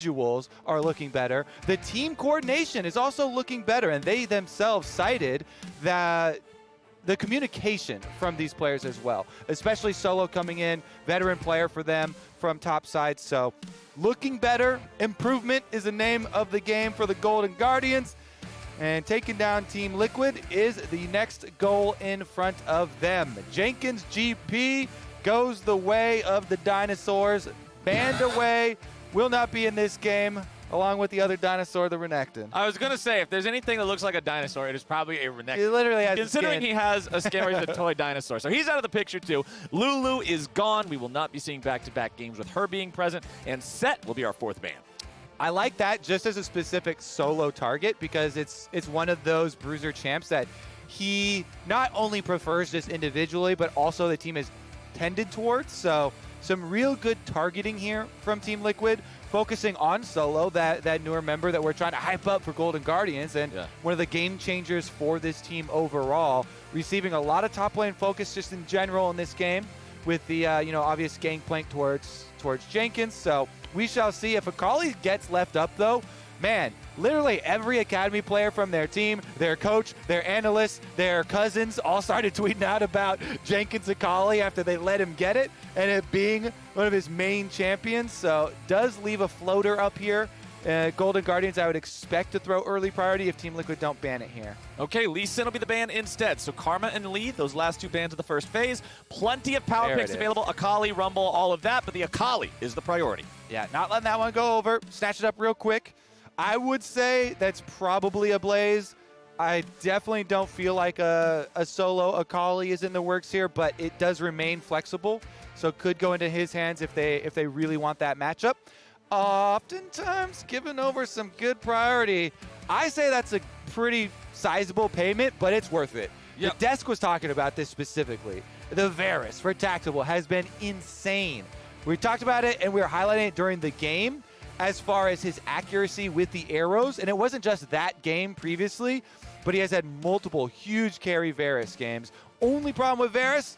individuals are looking better. The team coordination is also looking better, and they themselves cited that the communication from these players as well, especially Solo coming in, veteran player for them from top side. So looking better. Improvement is the name of the game for the Golden Guardians. And taking down Team Liquid is the next goal in front of them. Jenkins GP goes the way of the dinosaurs. Banned away, will not be in this game, along with the other dinosaur, the Renekton. I was going to say, if there's anything that looks like a dinosaur, it is probably a Renekton. He literally has Considering he has a skin where he's a toy dinosaur. So he's out of the picture, too. Lulu is gone. We will not be seeing back-to-back games with her being present. And Set will be our 4th ban. I like that just as a specific solo target because it's one of those bruiser champs that he not only prefers just individually, but also the team has tended towards. So some real good targeting here from Team Liquid, focusing on Solo, that newer member that we're trying to hype up for Golden Guardians, and one of the game changers for this team overall, receiving a lot of top lane focus just in general in this game with the obvious gangplank towards Jenkins. So we shall see. If Akali gets left up, though, man, literally every Academy player from their team, their coach, their analysts, their cousins all started tweeting out about Jenkins Akali after they let him get it, and it being one of his main champions. So does leave a floater up here. Golden Guardians, I would expect to throw early priority if Team Liquid don't ban it here. Okay, Lee Sin will be the ban instead. So Karma and Lee, those last 2 bans of the first phase. Plenty of power picks available. Akali, Rumble, all of that, but the Akali is the priority. Yeah, not letting that one go over. Snatch it up real quick. I would say that's probably a Blaze. I definitely don't feel like a solo Akali is in the works here, but it does remain flexible, so could go into his hands if they really want that matchup. Oftentimes given over some good priority. I say that's a pretty sizable payment, but it's worth it. Yep. The desk was talking about this specifically. The Varus for Tactical has been insane. We talked about it and we were highlighting it during the game as far as his accuracy with the arrows, and it wasn't just that game previously, but he has had multiple huge carry Varus games. Only problem with Varus,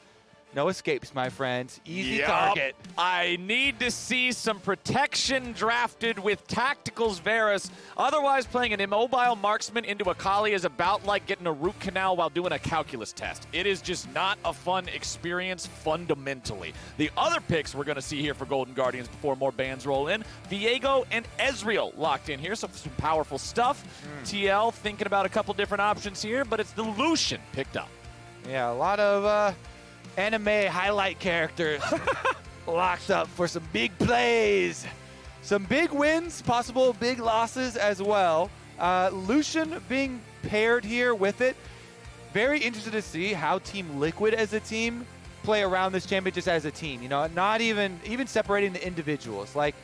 no escapes, my friend. Easy target. I need to see some protection drafted with Tactical's Varus. Otherwise, playing an immobile marksman into Akali is about like getting a root canal while doing a calculus test. It is just not a fun experience fundamentally. The other picks we're going to see here for Golden Guardians before more bans roll in, Viego and Ezreal locked in here, so some powerful stuff. TL thinking about a couple different options here, but it's the Lucian picked up. Yeah, a lot of anime highlight characters locked up for some big plays. Some big wins, possible big losses as well. Lucian being paired here with it. Very interested to see how Team Liquid as a team play around this champion just as a team. You know, not even separating the individuals. Like,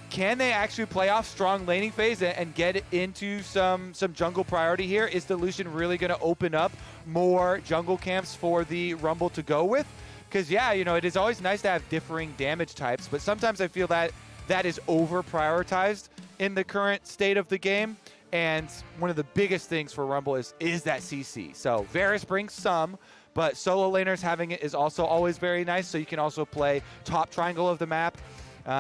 can they actually play off strong laning phase and get into some jungle priority here? Is the Lucian really going to open up more jungle camps for the Rumble to go with? Because, yeah, you know, it is always nice to have differing damage types, but sometimes I feel that is over-prioritized in the current state of the game. And one of the biggest things for Rumble is that CC. So Varus brings some, but solo laners having it is also always very nice. So you can also play top triangle of the map.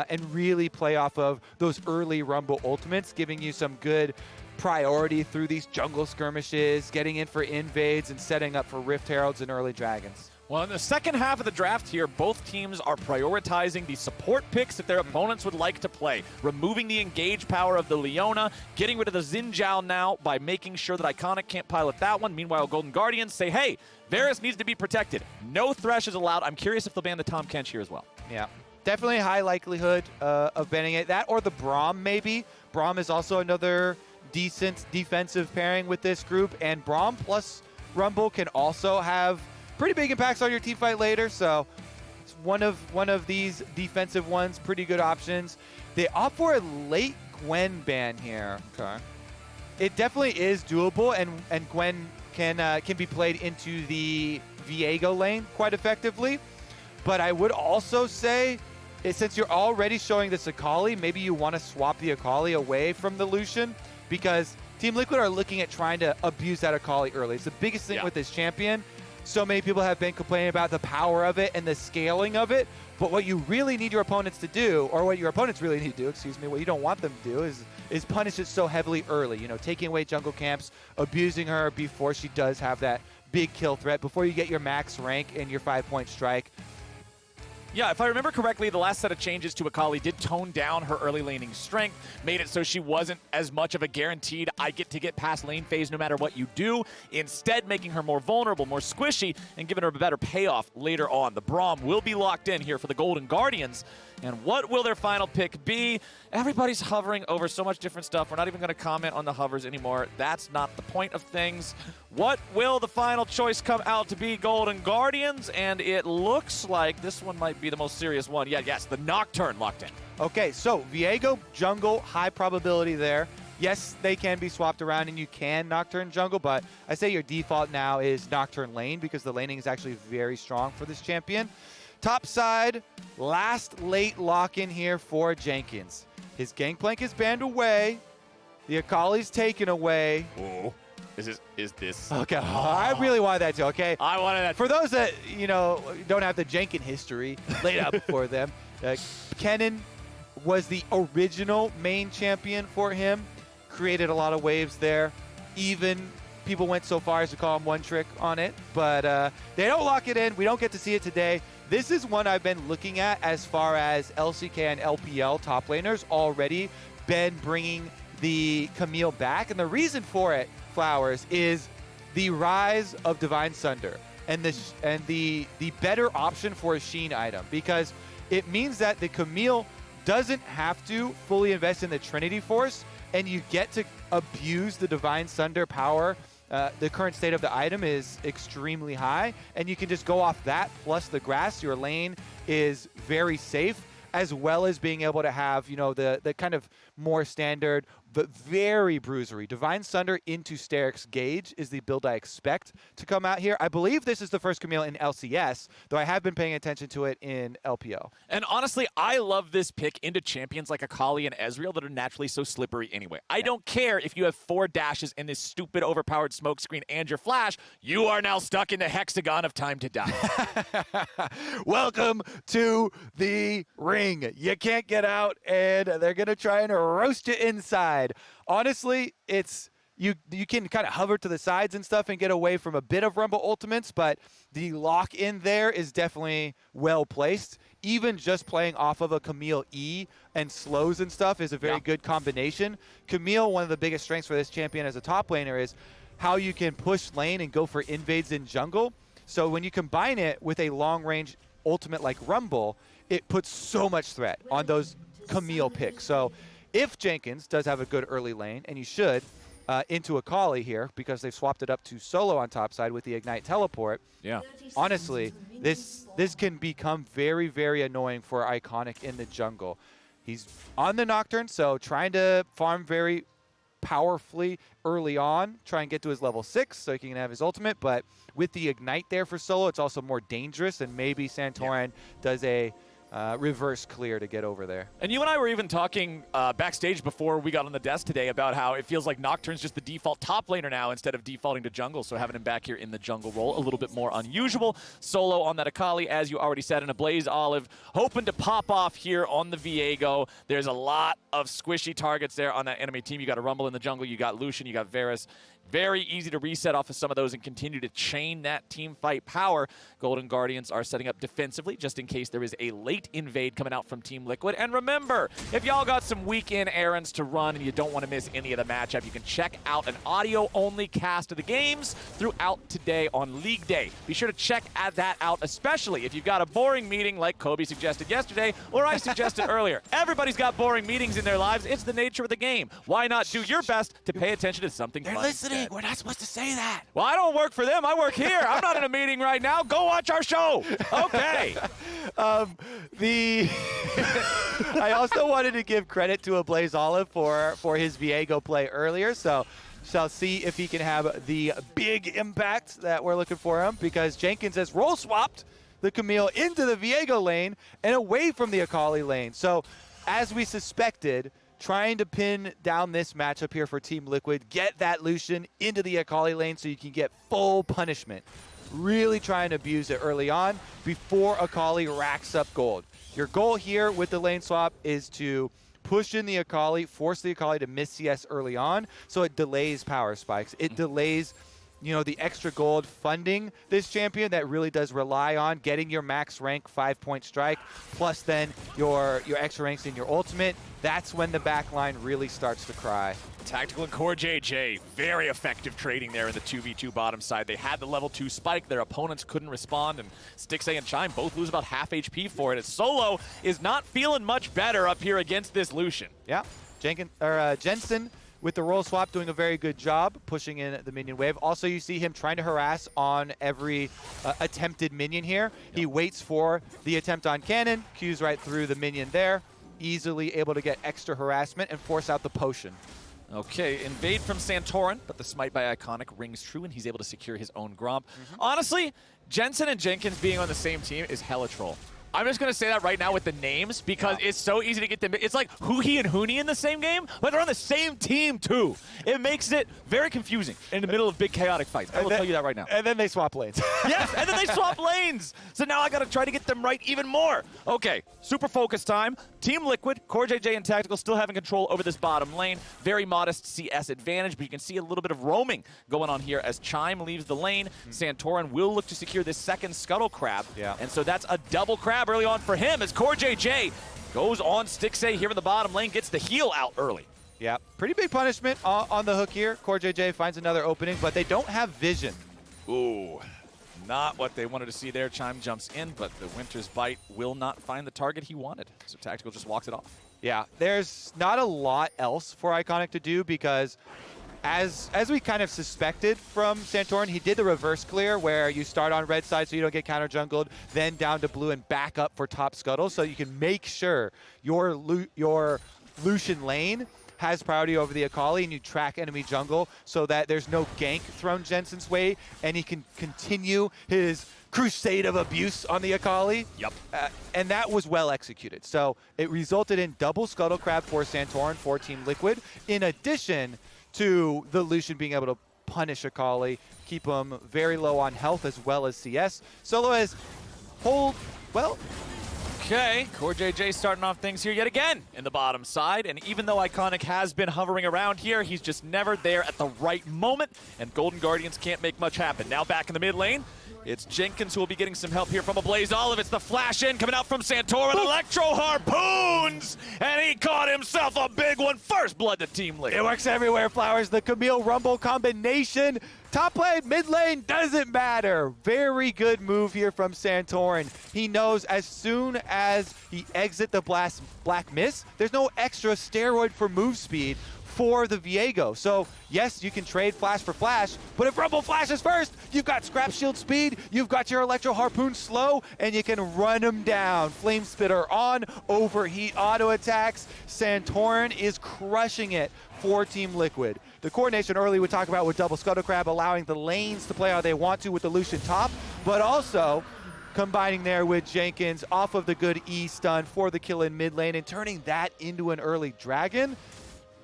And really play off of those early Rumble ultimates, giving you some good priority through these jungle skirmishes, getting in for invades, and setting up for Rift Heralds and early Dragons. Well, in the second half of the draft here, both teams are prioritizing the support picks that their opponents would like to play, removing the engage power of the Leona, getting rid of the Xin Zhao now by making sure that Iconic can't pilot that one. Meanwhile, Golden Guardians say, hey, Varus needs to be protected. No Thresh is allowed. I'm curious if they'll ban the Tahm Kench here as well. Yeah. Definitely high likelihood of banning it. That or the Braum, maybe. Braum is also another decent defensive pairing with this group. And Braum plus Rumble can also have pretty big impacts on your team fight later. So it's one of these defensive ones. Pretty good options. They opt for a late Gwen ban here. Okay. It definitely is doable, and Gwen can be played into the Viego lane quite effectively. But I would also say, since you're already showing this Akali, maybe you want to swap the Akali away from the Lucian, because Team Liquid are looking at trying to abuse that Akali early. It's the biggest thing with this champion. So many people have been complaining about the power of it and the scaling of it. But what you really need your opponents to do, or what your opponents really need to do, excuse me, what you don't want them to do is punish it so heavily early. You know, taking away jungle camps, abusing her before she does have that big kill threat, before you get your max rank and your 5-point strike. Yeah, if I remember correctly, the last set of changes to Akali did tone down her early laning strength, made it so she wasn't as much of a guaranteed I get past lane phase no matter what you do, instead making her more vulnerable, more squishy, and giving her a better payoff later on. The Braum will be locked in here for the Golden Guardians, and what will their final pick be? Everybody's hovering over so much different stuff. We're not even going to comment on the hovers anymore. That's not the point of things. What will the final choice come out to be? Golden Guardians, and it looks like this one might be the most serious one. Yeah, yes, the Nocturne locked in. Okay, so Viego jungle, high probability there. Yes, they can be swapped around and you can Nocturne jungle, but I say your default now is Nocturne lane because the laning is actually very strong for this champion. Top side, last late lock-in here for Jenkins. His Gangplank is banned away. The Akali's taken away. Whoa. Is this? Okay, I really wanted that too, okay? I wanted that. For those that, you know, don't have the Jenkins history laid out before them, Kennen was the original main champion for him, created a lot of waves there. Even people went so far as to call him one trick on it, but they don't lock it in. We don't get to see it today. This is one I've been looking at as far as LCK and LPL top laners already been bringing the Camille back. And the reason for it, Flowers, is the rise of Divine Sunder and the better option for a Sheen item, because it means that the Camille doesn't have to fully invest in the Trinity Force, and you get to abuse the Divine Sunder power. The current state of the item is extremely high, and you can just go off that plus the grass. Your lane is very safe, as well as being able to have, you know, the kind of more standard but very bruisery Divine Sunder into Steric's Gauge is the build I expect to come out here. I believe this is the first Camille in LCS, though I have been paying attention to it in LPL. And honestly, I love this pick into champions like Akali and Ezreal that are naturally so slippery anyway. I don't care if you have 4 dashes in this stupid overpowered smoke screen and your flash, you are now stuck in the hexagon of time to die. Welcome to the ring. You can't get out, and they're going to try and roast you inside. Honestly, it's you can kind of hover to the sides and stuff and get away from a bit of Rumble ultimates, but the lock in there is definitely well placed. Even just playing off of a Camille E and slows and stuff is a very good combination. Camille, one of the biggest strengths for this champion as a top laner is how you can push lane and go for invades in jungle. So when you combine it with a long range ultimate like Rumble, it puts so much threat on those Camille picks. So if Jenkins does have a good early lane, and you should, into Akali here, because they've swapped it up to solo on top side with the Ignite teleport. Yeah. Honestly, this can become very, very annoying for Iconic in the jungle. He's on the Nocturne, so trying to farm very powerfully early on, try and get to his level 6 so he can have his ultimate, but with the Ignite there for solo, it's also more dangerous, and maybe Santorin does a reverse clear to get over there. And you and I were even talking backstage before we got on the desk today about how it feels like Nocturne's just the default top laner now instead of defaulting to jungle, so having him back here in the jungle role, a little bit more unusual. Solo on that Akali, as you already said, in a Blaze Olive, hoping to pop off here on the Viego. There's a lot of squishy targets there on that enemy team. You got a Rumble in the jungle, you got Lucian, you got Varus. Very easy to reset off of some of those and continue to chain that team fight power. Golden Guardians are setting up defensively just in case there is a late invade coming out from Team Liquid. And remember, if y'all got some weekend errands to run and you don't want to miss any of the matchup, you can check out an audio-only cast of the games throughout today on League Day. Be sure to check that out, especially if you've got a boring meeting like Kobe suggested yesterday or I suggested earlier. Everybody's got boring meetings in their lives. It's the nature of the game. Why not do your best to pay attention to something fun? They're listening. We're not supposed to say that. Well, I don't work for them. I work here. I'm not in a meeting right now. Go watch our show. Okay. I also wanted to give credit to a Blaze Olive for his Viego play earlier, so shall see if he can have the big impact that we're looking for him, because Jenkins has role swapped the Camille into the Viego lane and away from the Akali lane. So as we suspected, trying to pin down this matchup here for Team Liquid, get that Lucian into the Akali lane so you can get full punishment. really trying to abuse it early on before Akali racks up gold. Your goal here with the lane swap is to push in the Akali, force the Akali to miss CS early on, so it delays power spikes. It delays, you know, the extra gold funding this champion that really does rely on getting your max rank 5-point strike, plus then your extra ranks in your ultimate. That's when the backline really starts to cry. Tactical and Core JJ, very effective trading there in the 2v2 bottom side. They had the level 2 spike, their opponents couldn't respond, and Stixay and Chime both lose about half HP for it, as Solo is not feeling much better up here against this Lucian. Yeah, Jensen with the role swap doing a very good job pushing in the minion wave. Also, you see him trying to harass on every attempted minion here. Yep. He waits for the attempt on cannon, Q's right through the minion there, easily able to get extra harassment and force out the potion. Okay, invade from Santorin, but the smite by Iconic rings true, and he's able to secure his own Gromp. Honestly, Jensen and Jenkins being on the same team is hella troll. I'm just going to say that right now with the names because it's so easy to get them. It's like Huhi and Huni in the same game, but they're on the same team too. It makes it very confusing in the middle of big chaotic fights. I will tell you that right now. And then they swap lanes. Yes, and then they swap lanes. So now I got to try to get them right even more. Okay, super focus time. Team Liquid, Core JJ and Tactical still having control over this bottom lane. Very modest CS advantage, but you can see a little bit of roaming going on here as Chime leaves the lane. Santorin will look to secure this second Scuttle Crab. Yeah. And so that's a double crab early on for him as Core JJ goes on Stixay here in the bottom lane, gets the heal out early. Yeah, pretty big punishment on the hook here. Core JJ finds another opening, but they don't have vision. Ooh, not what they wanted to see there. Chime jumps in, but the Winter's Bite will not find the target he wanted. So Tactical just walks it off. Yeah, there's not a lot else for Iconic to do because as we kind of suspected from Santorin, he did the reverse clear where you start on red side so you don't get counter jungled, then down to blue and back up for top scuttle so you can make sure your Lucian lane has priority over the Akali and you track enemy jungle so that there's no gank thrown Jensen's way and he can continue his crusade of abuse on the Akali. Yep. And that was well executed. So it resulted in double Scuttle Crab for Santorin for Team Liquid, in addition to the Lucian being able to punish Akali, keep him very low on health as well as CS. Solo has well. Okay, Core JJ starting off things here yet again in the bottom side, and even though Iconic has been hovering around here, he's just never there at the right moment, and Golden Guardians can't make much happen. Now back in the mid lane, it's Jenkins who will be getting some help here from a Blaze Olive. It's the flash in coming out from Santorin. Electro harpoons, and he caught himself a big one. First blood to Team Liquid. It works everywhere, Flowers. The Camille Rumble combination. Top lane, mid lane, doesn't matter. Very good move here from Santorin. He knows as soon as he exits the Black Mist, there's no extra steroid for move speed for the Viego. So yes, you can trade flash for flash, but if Rumble flashes first, you've got scrap shield speed, you've got your Electro Harpoon slow, and you can run them down. Flame Spitter on, overheat auto attacks. Santorin is crushing it for Team Liquid. The coordination early we talked about with double Scuttle Crab, allowing the lanes to play how they want to with the Lucian top, but also combining there with Jenkins off of the good E stun for the kill in mid lane and turning that into an early dragon.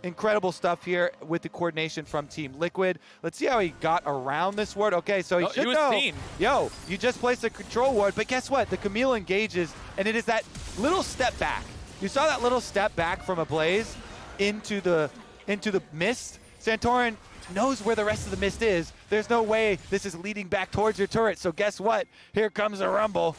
Incredible stuff here with the coordination from Team Liquid. Let's see how he got around this ward. Okay, so he should know. Seen. Yo, you just placed a control ward, but guess what? The Camille engages, and it is that little step back. You saw that little step back from a Blaze into the mist. Santorin knows where the rest of the mist is. There's no way this is leading back towards your turret, so guess what? Here comes a Rumble.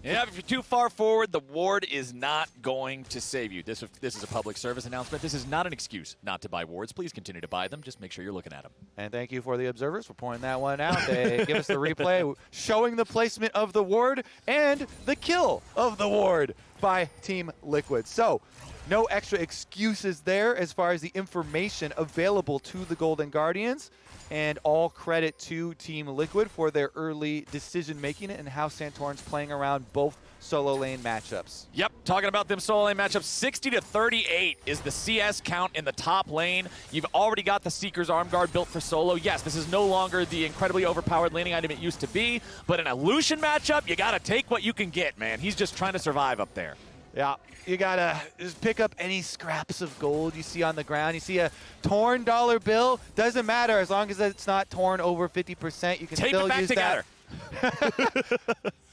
Yeah, if you're too far forward, the ward is not going to save you. This is a public service announcement. This is not an excuse not to buy wards. Please continue to buy them. Just make sure you're looking at them. And thank you for the observers for pointing that one out. They give us the replay showing the placement of the ward and the kill of the ward by Team Liquid. So no extra excuses there as far as the information available to the Golden Guardians. And all credit to Team Liquid for their early decision-making and how Santorin's playing around both solo lane matchups. Yep, talking about them solo lane matchups, 60-38 is the CS count in the top lane. You've already got the Seeker's Arm Guard built for solo. Yes, this is no longer the incredibly overpowered laning item it used to be, but in a Lucian matchup, you gotta take what you can get, man. He's just trying to survive up there. Yeah, you gotta just pick up any scraps of gold you see on the ground. You see a torn dollar bill, doesn't matter as long as it's not torn over 50%. You can Tape still it back use together.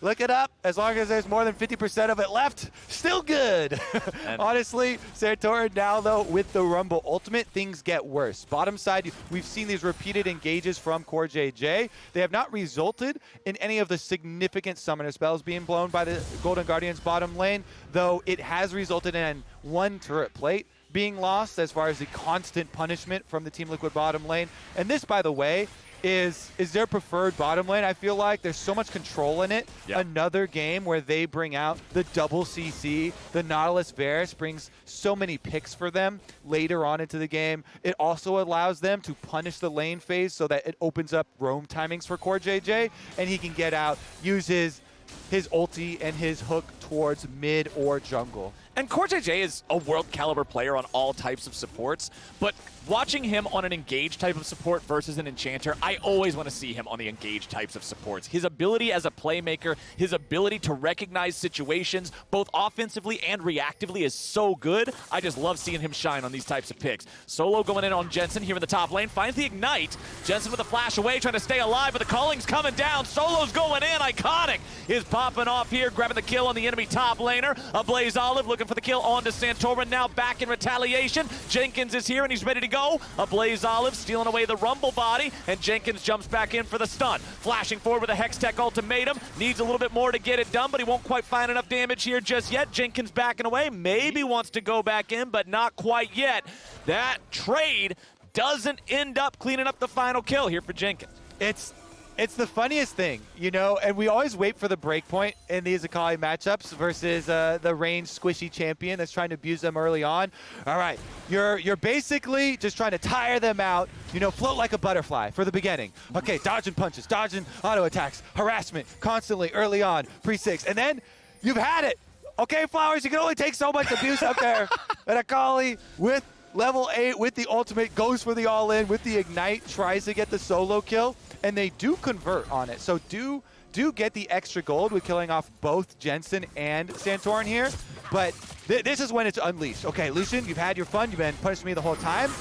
Look it up. As long as there's more than 50% of it left, still good. Honestly, Santorin now, though, with the Rumble Ultimate, things get worse. Bottom side, we've seen these repeated engages from CoreJJ. They have not resulted in any of the significant summoner spells being blown by the Golden Guardians bottom lane, though it has resulted in one turret plate being lost as far as the constant punishment from the Team Liquid bottom lane. And this, by the way, is their preferred bottom lane. I feel like there's so much control in it. Yep. Another game where they bring out the double CC, the Nautilus Varus brings so many picks for them later on into the game. It also allows them to punish the lane phase so that it opens up roam timings for CoreJJ, and he can get out, use his ulti and his hook towards mid or jungle. And CoreJJ is a world caliber player on all types of supports, but watching him on an engaged type of support versus an enchanter, I always want to see him on the engaged types of supports. His ability as a playmaker, his ability to recognize situations, both offensively and reactively, is so good. I just love seeing him shine on these types of picks. Solo going in on Jensen here in the top lane, finds the ignite. Jensen with a flash away, trying to stay alive, but the calling's coming down. Solo's going in. Iconic is popping off here, grabbing the kill on the enemy top laner. A Blaze Olive looking for the kill onto Santorin, now back in retaliation. Jenkins is here and he's ready to go. A Blaze Olive stealing away the Rumble body, and Jenkins jumps back in for the stun. Flashing forward with a Hextech ultimatum. Needs a little bit more to get it done, but he won't quite find enough damage here just yet. Jenkins backing away. Maybe wants to go back in, but not quite yet. That trade doesn't end up cleaning up the final kill here for Jenkins. It's the funniest thing, you know, and we always wait for the breakpoint in these Akali matchups versus the ranged squishy champion that's trying to abuse them early on. All right, you're basically just trying to tire them out, you know, float like a butterfly for the beginning. Okay, dodging punches, dodging auto attacks, harassment constantly early on, pre-6, and then you've had it. Okay, Flowers, you can only take so much abuse up there. And Akali with level 8 with the ultimate goes for the all-in with the ignite, tries to get the solo kill, and they do convert on it. So do get the extra gold with killing off both Jensen and Santorin here. But this is when it's unleashed. Okay, Lucian, you've had your fun. You've been punishing me the whole time.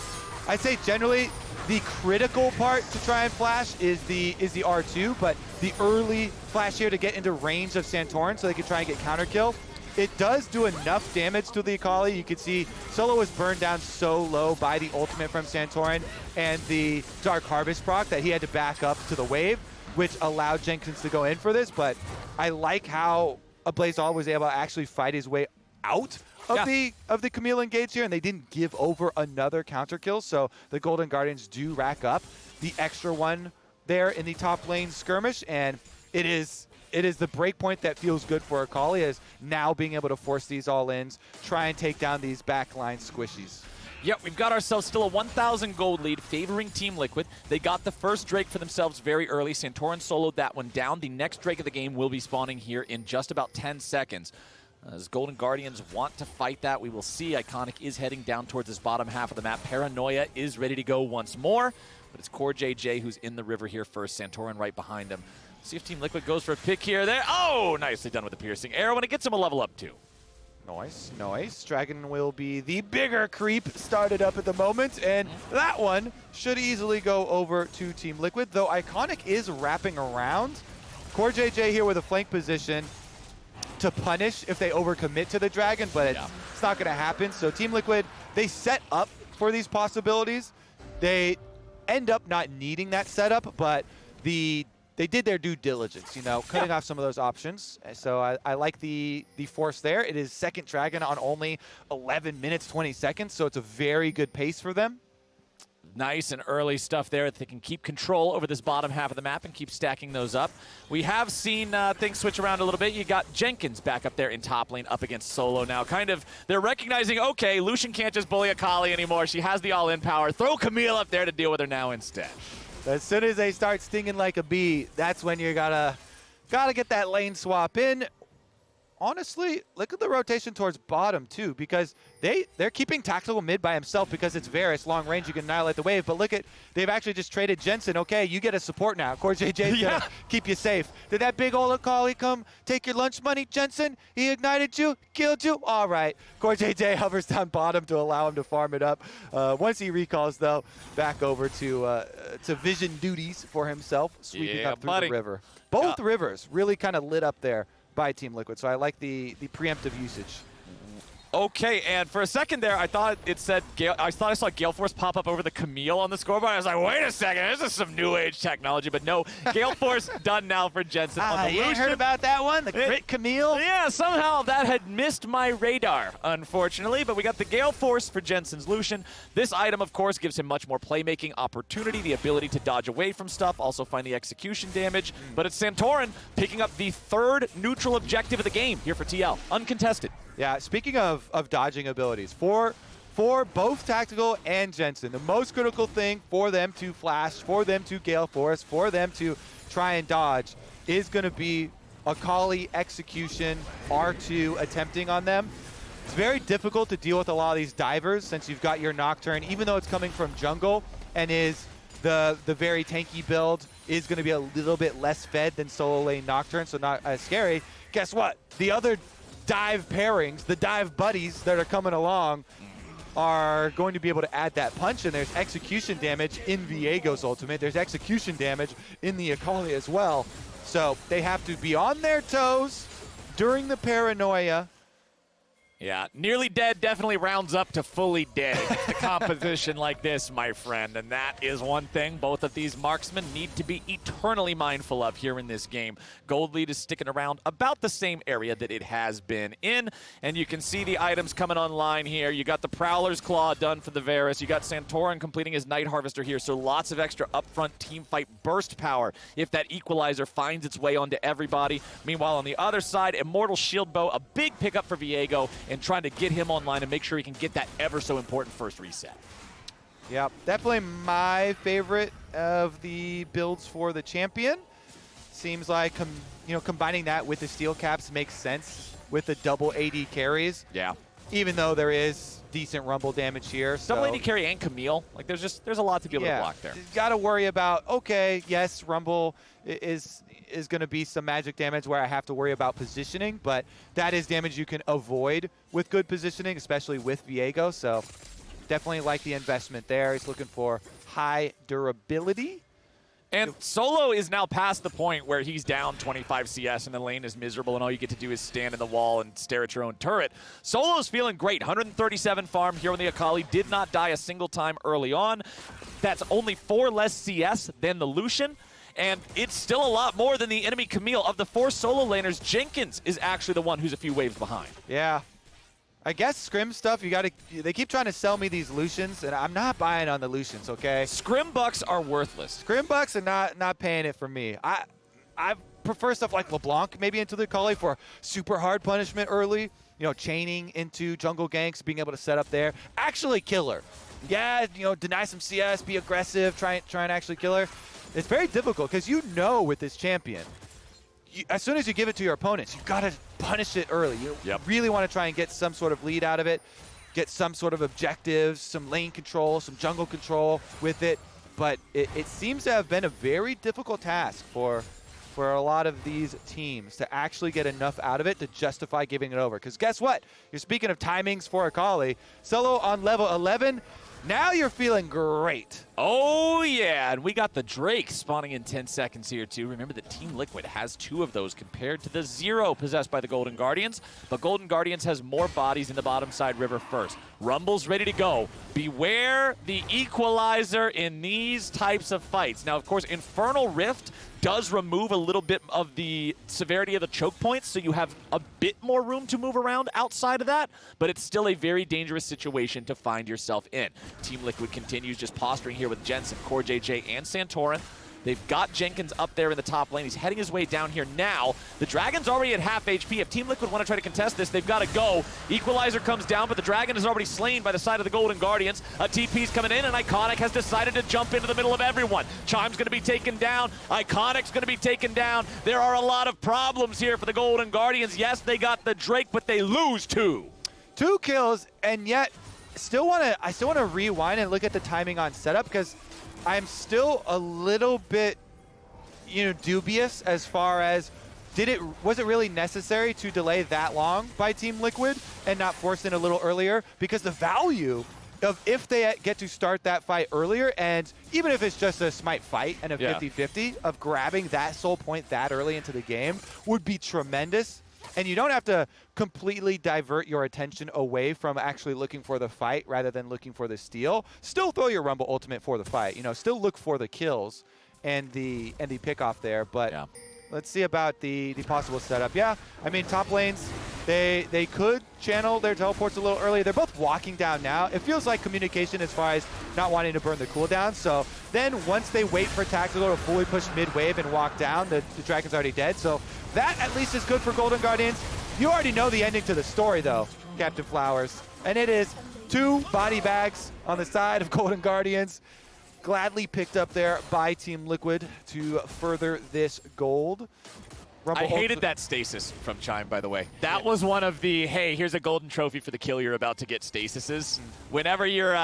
I'd say generally the critical part to try and flash is the R2, but the early flash here to get into range of Santorin so they can try and get counter kill. It does do enough damage to the Akali. You can see Solo was burned down so low by the ultimate from Santorin and the Dark Harvest proc that he had to back up to the wave, which allowed Jenkins to go in for this. But I like how a Blaze Olive was able to actually fight his way out of the Camille engage here, and they didn't give over another counter kill. So the Golden Guardians do rack up the extra one there in the top lane skirmish, and it is the breakpoint that feels good for Akali, is now being able to force these all-ins, try and take down these backline squishies. Yep, we've got ourselves still a 1,000 gold lead favoring Team Liquid. They got the first Drake for themselves very early. Santorin soloed that one down. The next Drake of the game will be spawning here in just about 10 seconds. As Golden Guardians want to fight that, we will see. Iconic is heading down towards this bottom half of the map. Paranoia is ready to go once more, but it's CoreJJ who's in the river here first. Santorin right behind him. See if Team Liquid goes for a pick here. There. Oh, nicely done with the piercing arrow, and it gets him a level up too. Nice, nice. Dragon will be the bigger creep started up at the moment, and that one should easily go over to Team Liquid, though Iconic is wrapping around. CoreJJ here with a flank position to punish if they overcommit to the Dragon, but it's not going to happen. So Team Liquid, they set up for these possibilities. They end up not needing that setup, but they did their due diligence, you know, cutting off some of those options. So I like the force there. It is second Dragon on only 11 minutes, 20 seconds, so it's a very good pace for them. Nice and early stuff there. They can keep control over this bottom half of the map and keep stacking those up. We have seen things switch around a little bit. You got Jenkins back up there in top lane up against Solo now. Kind of, they're recognizing, okay, Lucian can't just bully Akali anymore. She has the all-in power. Throw Camille up there to deal with her now instead. As soon as they start stinging like a bee, that's when you gotta get that lane swap in. honestly, look at the rotation towards bottom too, because they're keeping Tactical mid by himself because it's Varus, long range, you can annihilate the wave. But look at, they've actually just traded Jensen. Okay, you get a support now. Core JJ's gonna keep you safe. Did that big old Akali come take your lunch money, Jensen? He ignited you, killed you. All right, Core JJ hovers down bottom to allow him to farm it up. Once he recalls though, back over to vision duties for himself, sweeping up through the river. Both rivers really kind of lit up there by Team Liquid, so I like the preemptive usage. Okay, and for a second there, I thought it said I saw Gale Force pop up over the Camille on the scoreboard. I was like, wait a second, this is some new age technology. But no, Gale Force done now for Jensen on the Lucian. You heard about that one, the Crit Camille? Yeah, somehow that had missed my radar, unfortunately. But we got the Gale Force for Jensen's Lucian. This item, of course, gives him much more playmaking opportunity, the ability to dodge away from stuff, also find the execution damage. But it's Santorin picking up the third neutral objective of the game here for TL, uncontested. Yeah, speaking of dodging abilities, for both Tactical and Jensen, the most critical thing for them to flash, for them to Gale Force, for them to try and dodge is going to be Akali execution, R2 attempting on them. It's very difficult to deal with a lot of these divers since you've got your Nocturne, even though it's coming from jungle and is the very tanky build, is going to be a little bit less fed than solo lane Nocturne, so not as scary. Guess what? The other dive pairings, the dive buddies that are coming along are going to be able to add that punch, and there's execution damage in Viego's ultimate. There's execution damage in the Akali as well. So they have to be on their toes during the paranoia. Yeah, nearly dead definitely rounds up to fully dead. It's the composition like this, my friend, and that is one thing both of these marksmen need to be eternally mindful of here in this game. Gold lead is sticking around about the same area that it has been in, and you can see the items coming online here. You got the Prowler's Claw done for the Varus. You got Santorin completing his Night Harvester here, so lots of extra upfront teamfight burst power if that equalizer finds its way onto everybody. Meanwhile, on the other side, Immortal Shield Bow, a big pickup for Viego, and trying to get him online and make sure he can get that ever so important first reset. Yeah, definitely my favorite of the builds for the champion. Seems like combining that with the steel caps makes sense with the double AD carries. Yeah. Even though there is decent rumble damage here. Double AD carry and Camille. Like there's a lot to be able to block there. You got to worry about, okay, yes, rumble is going to be some magic damage where I have to worry about positioning, but that is damage you can avoid with good positioning, especially with Viego. So definitely like the investment there. He's looking for high durability. And Solo is now past the point where he's down 25 CS and the lane is miserable and all you get to do is stand in the wall and stare at your own turret. Solo's feeling great. 137 farm here on the Akali. Did not die a single time early on. That's only 4 less CS than the Lucian. And it's still a lot more than the enemy Camille. Of the 4 solo laners, Jenkins is actually the one who's a few waves behind. Yeah. I guess scrim stuff, they keep trying to sell me these Lucians, and I'm not buying on the Lucians, okay? Scrim bucks are worthless. Scrim bucks are not paying it for me. I prefer stuff like LeBlanc maybe into the Akali for super hard punishment early, chaining into jungle ganks, being able to set up there. Actually kill her. Yeah, deny some CS, be aggressive, try and actually kill her. It's very difficult because with this champion, as soon as you give it to your opponents, you've got to punish it early. You really want to try and get some sort of lead out of it, get some sort of objectives, some lane control, some jungle control with it. But it seems to have been a very difficult task for a lot of these teams to actually get enough out of it to justify giving it over. Because guess what? You're speaking of timings for Akali. Solo on level 11. Now you're feeling great. Oh, yeah, and we got the Drake spawning in 10 seconds here, too. Remember that Team Liquid has 2 of those compared to the 0 possessed by the Golden Guardians, but Golden Guardians has more bodies in the bottom side river first. Rumble's ready to go. Beware the equalizer in these types of fights. Now, of course, Infernal Rift does remove a little bit of the severity of the choke points, so you have a bit more room to move around outside of that, but it's still a very dangerous situation to find yourself in. Team Liquid continues just posturing here with Jensen, Core JJ, and Santorin. They've got Jenkins up there in the top lane. He's heading his way down here now. The Dragon's already at half HP. If Team Liquid want to try to contest this, they've got to go. Equalizer comes down, but the Dragon is already slain by the side of the Golden Guardians. A TP's coming in, and Iconic has decided to jump into the middle of everyone. Chime's going to be taken down. Iconic's going to be taken down. There are a lot of problems here for the Golden Guardians. Yes, they got the Drake, but they lose two. 2 kills, and yet I still want to rewind and look at the timing on setup, because I'm still a little bit, dubious as far as was it really necessary to delay that long by Team Liquid and not force in a little earlier? Because the value of if they get to start that fight earlier, and even if it's just a smite fight and a 50-50 of grabbing that soul point that early into the game would be tremendous. And you don't have to completely divert your attention away from actually looking for the fight rather than looking for the steal. Still throw your Rumble Ultimate for the fight. Still look for the kills and the pick-off there. But let's see about the possible setup. Yeah, I mean, top lanes, they could channel their teleports a little early. They're both walking down now. It feels like communication as far as not wanting to burn the cooldown. So then once they wait for Tactical to fully push mid-wave and walk down, the Dragon's already dead. So that at least is good for Golden Guardians. You already know the ending to the story, though, Captain Flowers. And it is 2 body bags on the side of Golden Guardians. Gladly picked up there by Team Liquid to further this gold. I hated that stasis from Chime, by the way. That was one of the, hey, here's a golden trophy for the kill you're about to get stasises. Whenever you're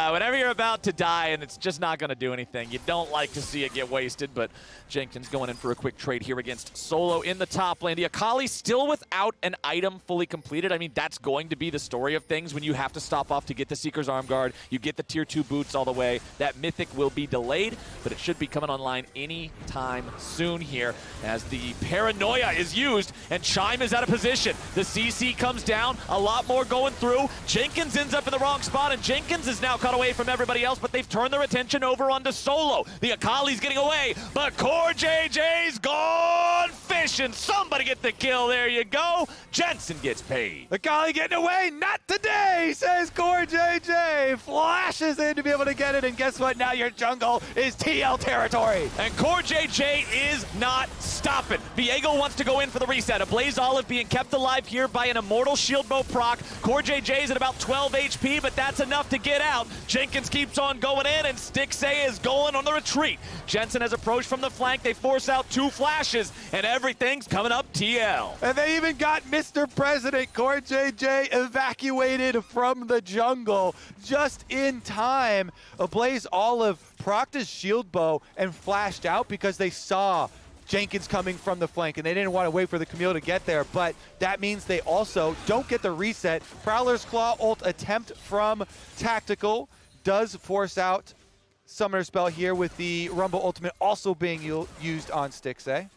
about to die and it's just not going to do anything, you don't like to see it get wasted, but Jenkins going in for a quick trade here against Solo in the top lane. The Akali still without an item fully completed. I mean, that's going to be the story of things when you have to stop off to get the Seeker's Arm Guard, you get the tier 2 boots all the way. That Mythic will be delayed, but it should be coming online anytime soon here as the paranoia is used, and Chime is out of position. The CC comes down, a lot more going through. Jenkins ends up in the wrong spot, and Jenkins is now cut away from everybody else, but they've turned their attention over onto Solo. The Akali's getting away, but Core JJ's gone fishing. Somebody get the kill. There you go. Jensen gets paid. Akali getting away. Not today, says Core JJ. Flashes in to be able to get it, and guess what? Now your jungle is TL territory. And Core JJ is not stopping. Viego wants to go in for the reset. A Blaze Olive being kept alive here by an Immortal Shield Bow proc. Core JJ's at about 12 HP, but that's enough to get out. Jenkins keeps on going in, and Stixay is going on the retreat. Jensen has approached from the flank. They force out 2 flashes, and everything's coming up TL. And they even got Mr. President. Core JJ evacuated from the jungle just in time. A Blaze Olive procced his Shield Bow and flashed out because they saw Jenkins coming from the flank, and they didn't want to wait for the Camille to get there, but that means they also don't get the reset. Prowler's Claw ult attempt from Tactical does force out Summoner Spell here, with the Rumble Ultimate also being used on Stixay.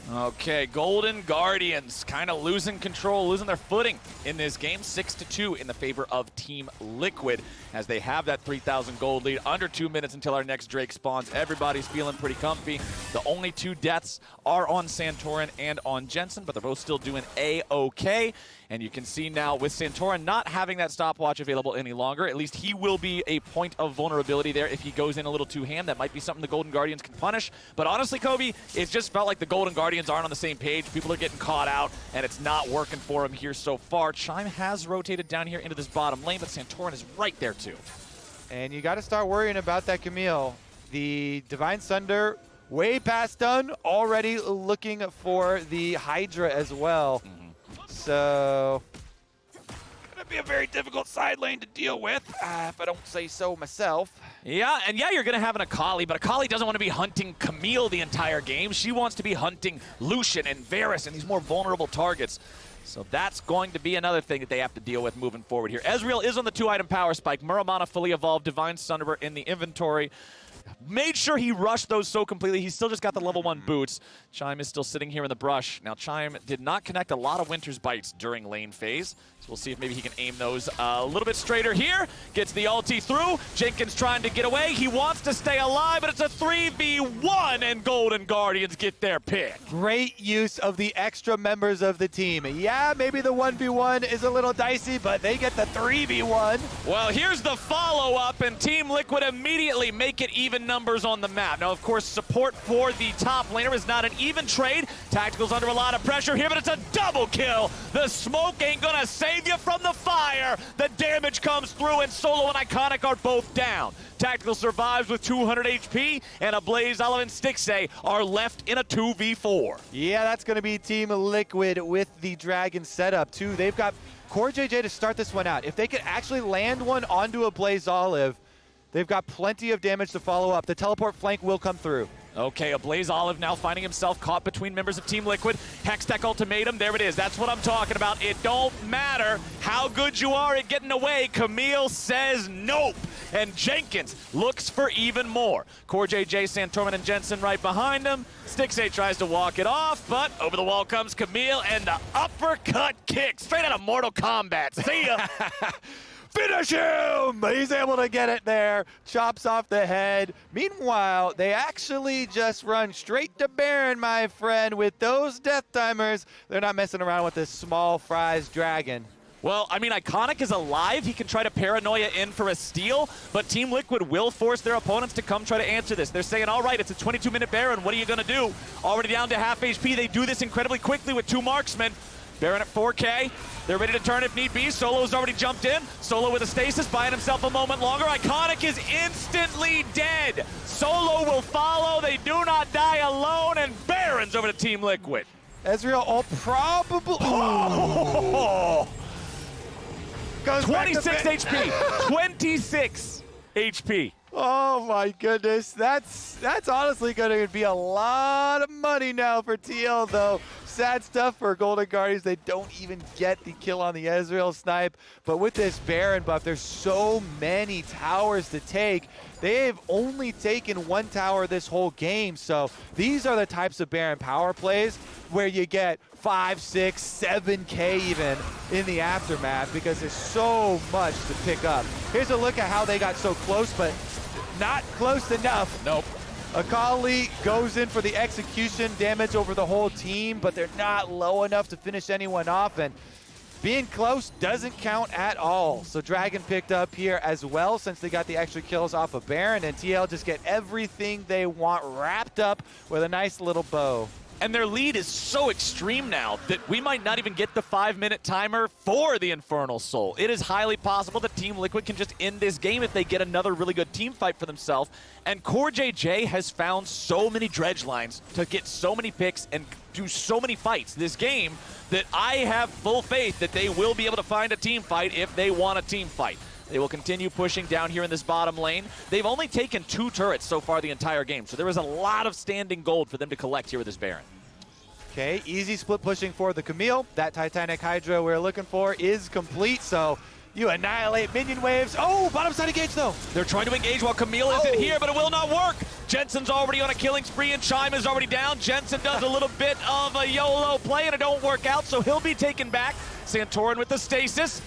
Okay, Golden Guardians kind of losing control, losing their footing in this game. 6-2 in the favor of Team Liquid as they have that 3,000 gold lead. Under 2 minutes until our next Drake spawns. Everybody's feeling pretty comfy. The only 2 deaths are on Santorin and on Jensen, but they're both still doing A-okay. And you can see now with Santorin not having that stopwatch available any longer, at least he will be a point of vulnerability there if he goes in a little too ham. That might be something the Golden Guardians can punish. But honestly, Kobe, it just felt like the Golden Guardians aren't on the same page. People are getting caught out, and it's not working for him here so far. Chime has rotated down here into this bottom lane, but Santorin is right there too. And you got to start worrying about that Camille. The Divine Sunder way past done, already looking for the Hydra as well. So, gonna be a very difficult side lane to deal with, if I don't say so myself. Yeah, and yeah, you're gonna have an Akali, but Akali doesn't want to be hunting Camille the entire game. She wants to be hunting Lucian and Varus and these more vulnerable targets. So that's going to be another thing that they have to deal with moving forward here. Ezreal is on the 2-item power spike. Muramana fully evolved, Divine Sunder in the inventory. Made sure he rushed those so completely. He's still just got the level 1 boots. Chime is still sitting here in the brush. Now, Chime did not connect a lot of Winter's Bites during lane phase. So we'll see if maybe he can aim those a little bit straighter here. Gets the ulti through. Jenkins trying to get away. He wants to stay alive, but it's a 3v1, and Golden Guardians get their pick. Great use of the extra members of the team. Yeah, maybe the 1v1 is a little dicey, but they get the 3v1. Well, here's the follow-up, and Team Liquid immediately make it even even numbers on the map. Now, of course, support for the top laner is not an even trade. Tactical's under a lot of pressure here, but it's a double kill. The smoke ain't gonna save you from the fire. The damage comes through, and Solo and Iconic are both down. Tactical survives with 200 HP, and a Blaze Olive and Stixay are left in a 2v4. Yeah, that's going to be Team Liquid with the Dragon setup, too. They've got Core JJ to start this one out. If they could actually land one onto a Blaze Olive, they've got plenty of damage to follow up. The teleport flank will come through. Okay, a Blaze Olive now finding himself caught between members of Team Liquid. Hextech ultimatum, there it is. That's what I'm talking about. It don't matter how good you are at getting away. Camille says nope. And Jenkins looks for even more. Core JJ, Santorman, and Jensen right behind him. Stixay tries to walk it off, but over the wall comes Camille, and the uppercut kick straight out of Mortal Kombat. See ya. Finish him! He's able to get it there. Chops off the head. Meanwhile, they actually just run straight to Baron, my friend. With those death timers, they're not messing around with this small fries dragon. Well, I mean, Iconic is alive. He can try to paranoia in for a steal, but Team Liquid will force their opponents to come try to answer this. They're saying, all right, it's a 22-minute Baron. What are you going to do? Already down to half HP. They do this incredibly quickly with 2 marksmen. Baron at 4K. They're ready to turn if need be. Solo's already jumped in. Solo with a stasis, buying himself a moment longer. Iconic is instantly dead. Solo will follow. They do not die alone, and Baron's over to Team Liquid. Ezreal, probably... Oh! Goes 26 HP. 26 HP. Oh my goodness, that's honestly going to be a lot of money now for TL, though. Sad stuff for Golden Guardians. They don't even get the kill on the Ezreal snipe. But with this Baron buff, there's so many towers to take. They've only taken 1 tower this whole game. So these are the types of Baron power plays where you get 5, 6, 7K even in the aftermath because there's so much to pick up. Here's a look at how they got so close, but not close enough. Nope. Akali goes in for the execution damage over the whole team, but they're not low enough to finish anyone off, and being close doesn't count at all. So Dragon picked up here as well since they got the extra kills off of Baron, and TL just get everything they want wrapped up with a nice little bow. And their lead is so extreme now that we might not even get the 5-minute timer for the Infernal Soul. It is highly possible that Team Liquid can just end this game if they get another really good team fight for themselves. And Core JJ has found so many dredge lines to get so many picks and do so many fights this game that I have full faith that they will be able to find a team fight if they want a team fight. They will continue pushing down here in this bottom lane. They've only taken 2 turrets so far the entire game, so there is a lot of standing gold for them to collect here with this Baron. Okay, easy split pushing for the Camille. That Titanic Hydra we're looking for is complete, so you annihilate minion waves. Oh, bottom side engage though. They're trying to engage while Camille isn't here, but it will not work. Jensen's already on a killing spree and Chime is already down. Jensen does a little bit of a YOLO play and it don't work out, so he'll be taken back. Santorin with the stasis.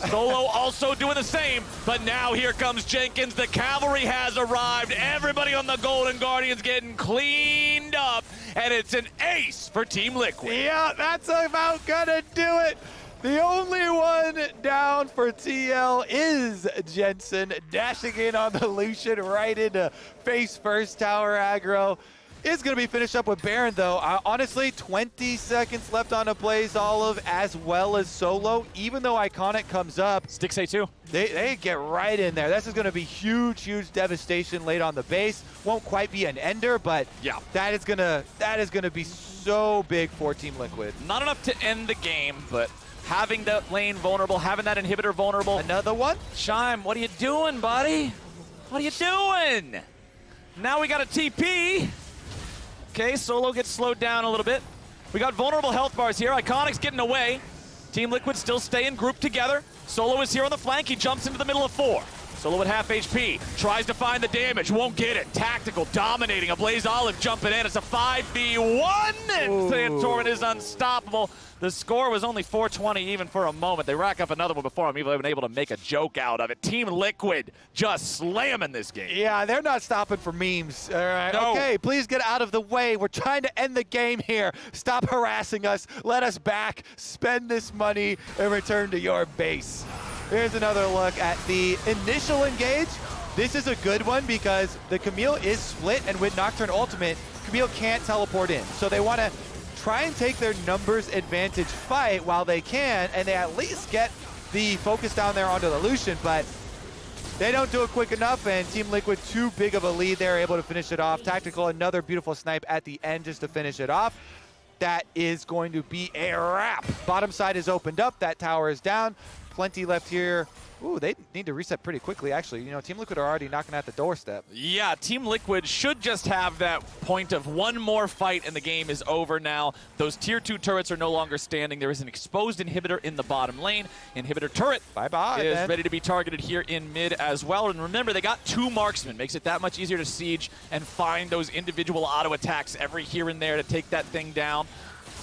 Solo also doing the same, but now here comes Jenkins. The cavalry has arrived. Everybody on the Golden Guardians getting cleaned up, and it's an ace for Team Liquid. Yeah, that's about gonna do it. The only one down for TL is Jensen, dashing in on the Lucian right into face first tower aggro. It's going to be finished up with Baron, though. Honestly, 20 seconds left on a Blaze Olive as well as Solo. Even though Iconic comes up, Stixay too. They get right in there. This is going to be huge, huge devastation late on the base. Won't quite be an ender, but yeah, that is gonna be so big for Team Liquid. Not enough to end the game, but having that lane vulnerable, having that inhibitor vulnerable. Another one? Chime, what are you doing, buddy? What are you doing? Now we got a TP. Okay, Solo gets slowed down a little bit. We got vulnerable health bars here. Iconic's getting away. Team Liquid still staying grouped together. Solo is here on the flank. He jumps into the middle of 4. Solo at half HP. Tries to find the damage. Won't get it. Tactical dominating. A Blaze Olive jumping in. It's a 5v1. And Santorin is unstoppable. The score was only 420 even for a moment. They rack up another one before I'm even able to make a joke out of it. Team Liquid just slamming this game. Yeah, they're not stopping for memes. All right. No. Okay, please get out of the way. We're trying to end the game here. Stop harassing us. Let us back. Spend this money and return to your base. Here's another look at the initial engage. This is a good one because the Camille is split, and with Nocturne Ultimate, Camille can't teleport in. So they want to try and take their numbers advantage fight while they can, and they at least get the focus down there onto the Lucian, but they don't do it quick enough, and Team Liquid, too big of a lead. They're able to finish it off. Tactical, another beautiful snipe at the end just to finish it off. That is going to be a wrap. Bottom side is opened up. That tower is down. Plenty left here. Ooh, they need to reset pretty quickly, actually. You know, Team Liquid are already knocking at the doorstep. Yeah, Team Liquid should just have that point of one more fight and the game is over now. Those tier 2 turrets are no longer standing. There is an exposed inhibitor in the bottom lane. Inhibitor turret is ready to be targeted here in mid as well. And remember, they got 2 marksmen. Makes it that much easier to siege and find those individual auto attacks every here and there to take that thing down.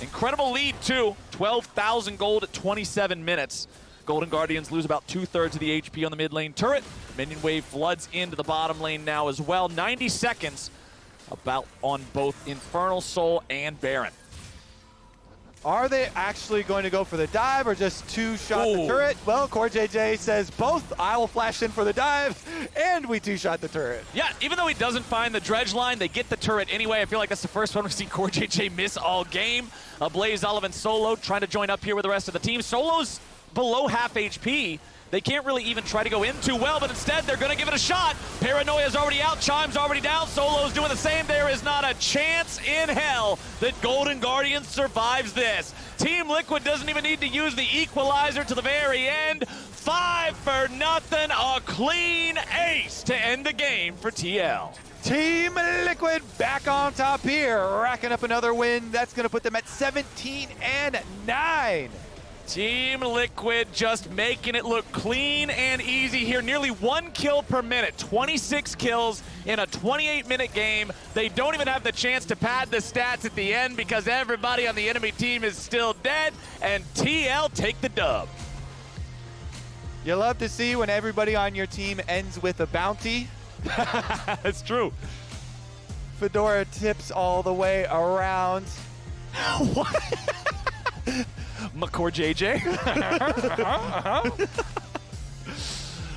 Incredible lead, too. 12,000 gold at 27 minutes. Golden Guardians lose about 2/3 of the HP on the mid lane turret. Minion wave floods into the bottom lane now as well. 90 seconds about on both Infernal Soul and Baron. Are they actually going to go for the dive or just 2-shot the turret? Well, CoreJJ says both. I will flash in for the dive, and we 2-shot the turret. Yeah, even though he doesn't find the dredge line, they get the turret anyway. I feel like that's the first one we've seen CoreJJ miss all game. Blaze, Olive, and Solo trying to join up here with the rest of the team. Solo's below half HP. They can't really even try to go in too well, but instead they're going to give it a shot. Paranoia's already out, Chime's already down, Solo's doing the same. There is not a chance in hell that Golden Guardians survives this. Team Liquid doesn't even need to use the equalizer to the very end. 5-0, a clean ace to end the game for TL. Team Liquid back on top here, racking up another win. That's going to put them at 17-9. Team Liquid just making it look clean and easy here. Nearly 1 kill per minute, 26 kills in a 28-minute game. They don't even have the chance to pad the stats at the end because everybody on the enemy team is still dead, and TL take the dub. You love to see when everybody on your team ends with a bounty. That's true. Fedora tips all the way around. What? McCore JJ.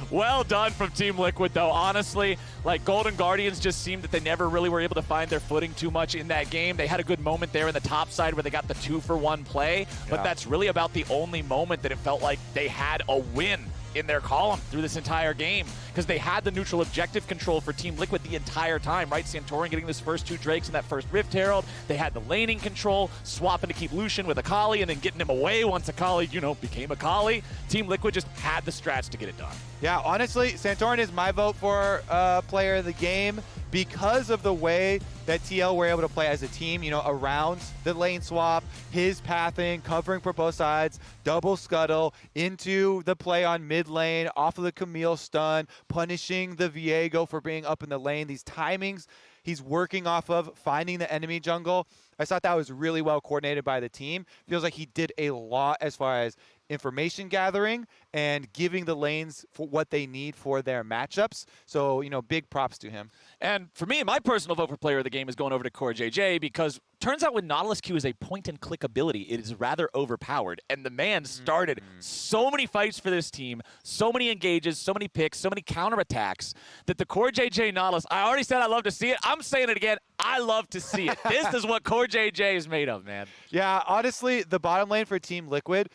Well done from Team Liquid, though. Honestly, like, Golden Guardians just seemed that they never really were able to find their footing too much in that game. They had a good moment there in the top side where they got the 2-for-1 play, but that's really about the only moment that it felt like they had a win in their column through this entire game, because they had the neutral objective control for Team Liquid the entire time, right? Santorin getting those first 2 Drakes and that first Rift Herald. They had the laning control, swapping to keep Lucian with Akali and then getting him away once Akali, you know, became Akali. Team Liquid just had the strats to get it done. Yeah, honestly, Santorin is my vote for player of the game because of the way that TL were able to play as a team, you know, around the lane swap, his pathing, covering for both sides, double scuttle, into the play on mid lane, off of the Camille stun, punishing the Viego for being up in the lane. These timings he's working off of, finding the enemy jungle. I thought that was really well coordinated by the team. Feels like he did a lot as far as information gathering and giving the lanes for what they need for their matchups. So, you know, big props to him. And for me, my personal vote for player of the game is going over to CoreJJ, because turns out with Nautilus Q is a point-and-click ability, it is rather overpowered. And the man started so many fights for this team, so many engages, so many picks, so many counterattacks, that the CoreJJ Nautilus, I already said I love to see it. I'm saying it again. I love to see it. This is what CoreJJ is made of, man. Yeah, honestly, the bottom lane for Team Liquid,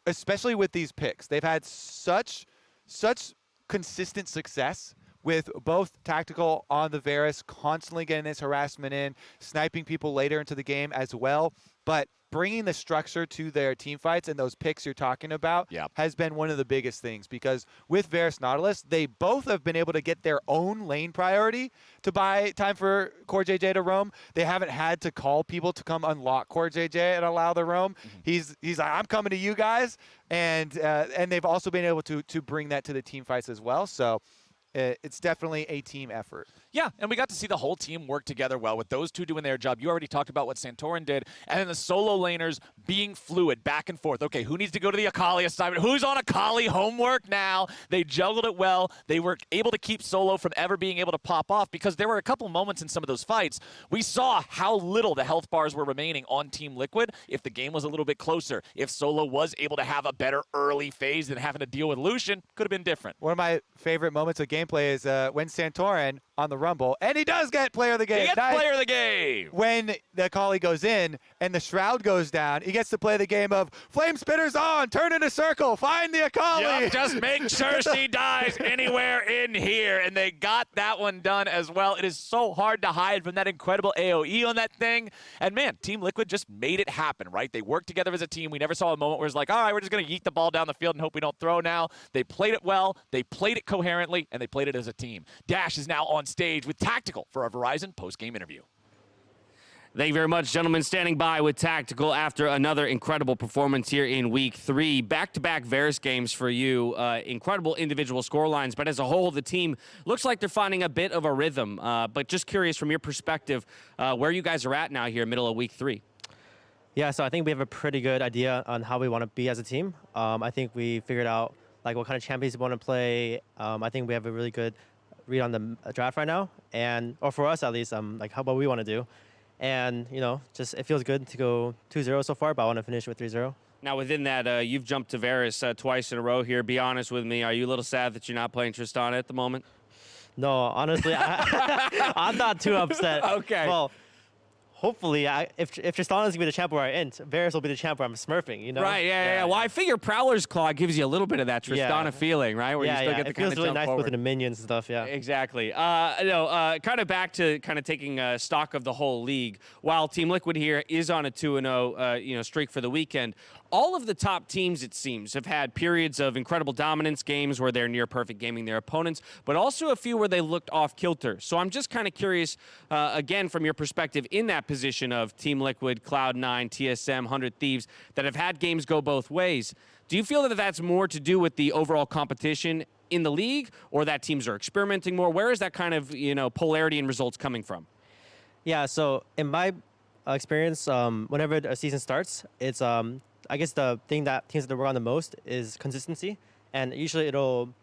especially with these picks, they've had such consistent success with both tactical on the Varus, constantly getting this harassment in, sniping people later into the game as well. But bringing the structure to their team fights and those picks you're talking about has been one of the biggest things, because with Varus Nautilus, they both have been able to get their own lane priority to buy time for CoreJJ to roam. They haven't had to call people to come unlock CoreJJ and allow the roam. He's like, I'm coming to you guys, and they've also been able to bring that to the team fights as well. So it's definitely a team effort. Yeah, and we got to see the whole team work together well with those two doing their job. You already talked about what Santorin did, and then the solo laners being fluid back and forth. Okay, who needs to go to the Akali assignment? Who's on Akali homework now? They juggled it well. They were able to keep Solo from ever being able to pop off, because there were a couple moments in some of those fights we saw how little the health bars were remaining on Team Liquid. If the game was a little bit closer, if Solo was able to have a better early phase than having to deal with Lucian, could have been different. One of my favorite moments of game gameplay is when Santorin on the Rumble, and he does get player of the game. He gets player of the game. When the Akali goes in and the Shroud goes down, he gets to play the game of Flame Spitter's on, turn in a circle, find the Akali. Yep, just make sure she dies anywhere in here. And they got that one done as well. It is so hard to hide from that incredible AoE on that thing. And man, Team Liquid just made it happen, right? They worked together as a team. We never saw a moment where it's like, all right, we're just going to yeet the ball down the field and hope we don't throw now. They played it well, they played it coherently, and they played it as a team. Dash is now on stage with Tactical for a Verizon post-game interview. Thank you very much, gentlemen. Standing by with Tactical after another incredible performance here in Week 3. Back-to-back Varus games for you. Incredible individual scorelines, but as a whole, the team looks like they're finding a bit of a rhythm. But just curious from your perspective, where you guys are at now here, middle of Week 3. Yeah, so I think we have a pretty good idea on how we want to be as a team. I think we figured out like what kind of champions we want to play. I think we have a really good read on the draft right now, or for us at least, like how what we want to do. And, just it feels good to go 2-0 so far, but I want to finish with 3-0. Now, within that, you've jumped to Varus twice in a row here. Be honest with me. Are you a little sad that you're not playing Tristana at the moment? No, honestly, I'm not too upset. Okay. Well, hopefully, if Tristana's going to be the champ where I end, Varus will be the champ where I'm smurfing, Right, yeah. Well, I figure Prowler's Claw gives you a little bit of that Tristana feeling, right? Where you still get the it feels really nice forward. with the minions and stuff, yeah. Exactly. Kind of back to kind of taking stock of the whole league. While Team Liquid here is on a 2-0 streak for the weekend, all of the top teams, it seems, have had periods of incredible dominance, games where they're near perfect gaming their opponents, but also a few where they looked off kilter. So I'm just kind of curious, again, from your perspective in that position of Team Liquid, Cloud9, TSM, 100 Thieves, that have had games go both ways. Do you feel that that's more to do with the overall competition in the league, or that teams are experimenting more? Where is that kind of, polarity in results coming from? Yeah, so in my experience, whenever a season starts, it's I guess the thing that teams that work on the most is consistency, and usually it'll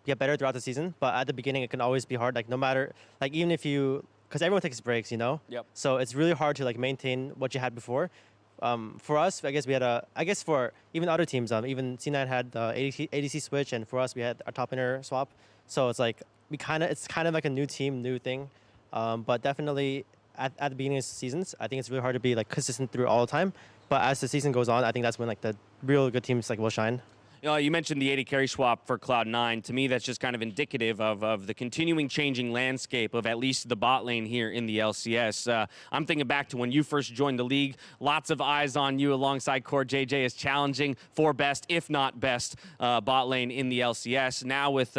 get better throughout the season. But at the beginning, it can always be hard. Like no matter, like even if because everyone takes breaks, Yep. So it's really hard to like maintain what you had before. For us, I guess we had for even other teams, even C9 had ADC switch, and for us we had our top inner swap. So it's like it's kind of like a new team, new thing. But definitely at the beginning of seasons, I think it's really hard to be like consistent through all the time. But as the season goes on, I think that's when like the real good teams like will shine. You mentioned the 80 carry swap for Cloud9. To me, that's just kind of indicative of the continuing changing landscape of at least the bot lane here in the LCS. I'm thinking back to when you first joined the league. Lots of eyes on you alongside Core JJ as challenging for best, if not best, bot lane in the LCS. Now with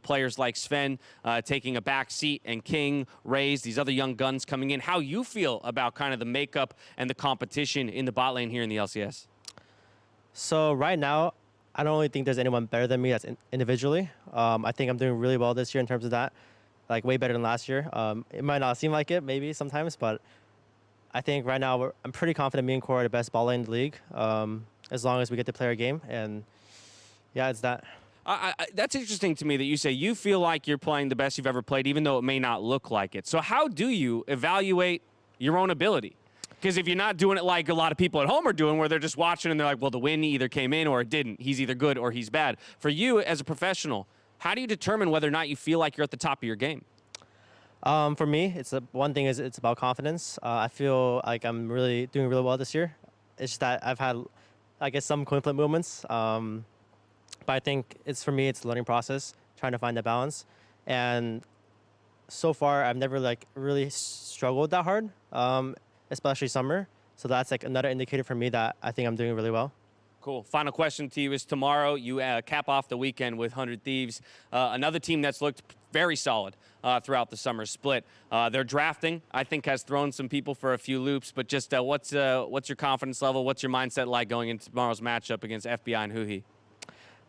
players like Sven taking a back seat and King, Raze, these other young guns coming in. How you feel about kind of the makeup and the competition in the bot lane here in the LCS? So right now, I don't really think there's anyone better than me that's individually. I think I'm doing really well this year in terms of that, like way better than last year. It might not seem like it maybe sometimes, but I think right now I'm pretty confident me and Core are the best ball lane in the league, as long as we get to play our game. And yeah, it's that. That's interesting to me that you say you feel like you're playing the best you've ever played, even though it may not look like it. So how do you evaluate your own ability? Because if you're not doing it like a lot of people at home are doing, where they're just watching and they're like, well, the win either came in or it didn't. He's either good or he's bad. For you as a professional, how do you determine whether or not you feel like you're at the top of your game? For me, one thing is it's about confidence. I feel like I'm really doing really well this year. It's just that I've had, I guess, some coin flip moments. But I think it's a learning process, trying to find the balance. And so far, I've never like really struggled that hard. Especially summer. So that's like another indicator for me that I think I'm doing really well. Cool. Final question to you is tomorrow you cap off the weekend with 100 Thieves, another team that's looked very solid throughout the summer split. Their drafting, I think, has thrown some people for a few loops, but just what's your confidence level? What's your mindset like going into tomorrow's matchup against FBI and Huhi?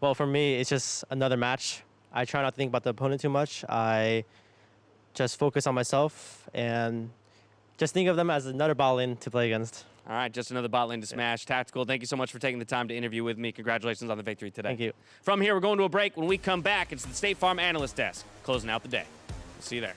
Well, for me, it's just another match. I try not to think about the opponent too much. I just focus on myself and just think of them as another bot lane to play against. All right, just another bot lane to smash. Tactical, thank you so much for taking the time to interview with me. Congratulations on the victory today. Thank you. From here, we're going to a break. When we come back, it's the State Farm Analyst Desk, closing out the day. See you there.